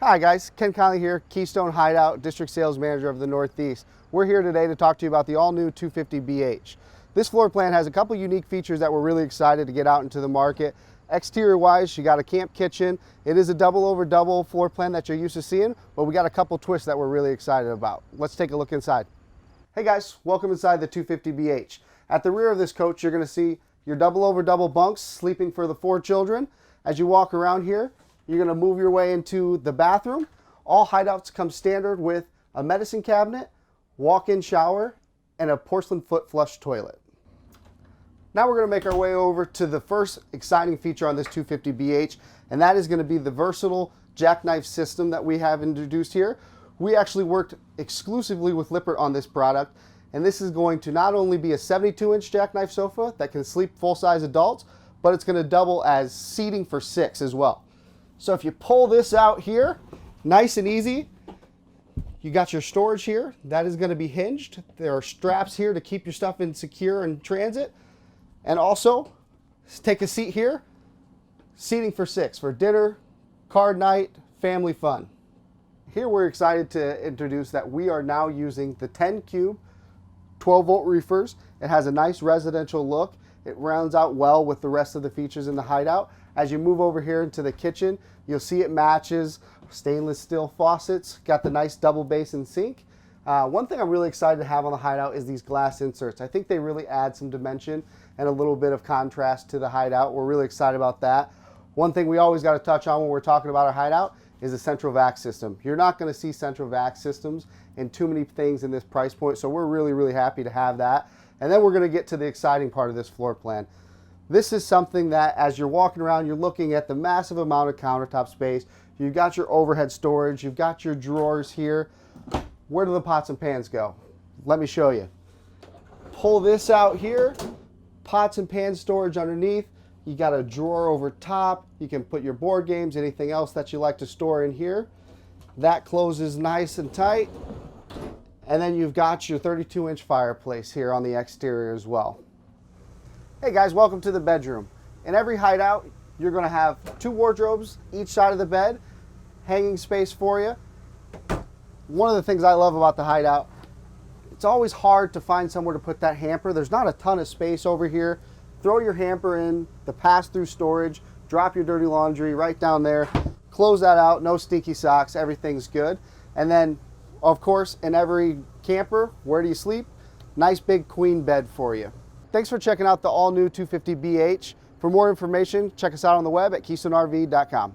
Hi guys, Ken Conley here, Keystone Hideout, District Sales Manager of the Northeast. We're here today to talk to you about the all-new 250BH. This floor plan has a couple unique features that we're really excited to get out into the market. Exterior-wise, you got a camp kitchen. It is a double-over-double floor plan that you're used to seeing, but we got a couple twists that we're really excited about. Let's take a look inside. Hey guys, welcome inside the 250BH. At the rear of this coach, you're going to see your double-over-double bunks, sleeping for the 4 children. As you walk around here, you're going to move your way into the bathroom. All Hideouts come standard with a medicine cabinet, walk-in shower, and a porcelain foot flush toilet. Now we're going to make our way over to the first exciting feature on this 250BH, and that is going to be the versatile Jackknife System that we have introduced here. We actually worked exclusively with Lippert on this product, and this is going to not only be a 72-inch Jackknife sofa that can sleep full-size adults, but it's going to double as seating for 6 as well. So if you pull this out here, nice and easy, you got your storage here. That is going to be hinged. There are straps here to keep your stuff in secure and transit. And also, take a seat here, seating for 6 for dinner, card night, family fun. Here we're excited to introduce that we are now using the 10 cube 12-volt roofers. It has a nice residential look. It rounds out well with the rest of the features in the Hideout. As you move over here into the kitchen, you'll see it matches stainless steel faucets, got the nice double basin sink. One thing I'm really excited to have on the Hideout is these glass inserts. I think they really add some dimension and a little bit of contrast to the Hideout. We're really excited about that. One thing we always got to touch on when we're talking about our Hideout is a central vac system. You're not going to see central vac systems in too many things in this price point, so we're really happy to have that. And then we're going to get to the exciting part of this floor plan. This is something that as you're walking around, you're looking at the massive amount of countertop space. You've got your overhead storage. You've got your drawers here. Where do the pots and pans go? Let me show you. Pull this out here. Pots and pan storage underneath. You got a drawer over top. You can put your board games, anything else that you like to store in here. That closes nice and tight. And then you've got your 32-inch fireplace here on the exterior as well. Hey guys, welcome to the bedroom. In every Hideout, you're going to have 2 wardrobes each side of the bed, hanging space for you. One of the things I love about the Hideout, it's always hard to find somewhere to put that hamper. There's not a ton of space over here. Throw your hamper in the pass-through storage, drop your dirty laundry right down there, close that out, no stinky socks, everything's good. And then, of course, in every camper, where do you sleep? Nice big queen bed for you. Thanks for checking out the all-new 250BH. For more information, check us out on the web at KeystoneRV.com.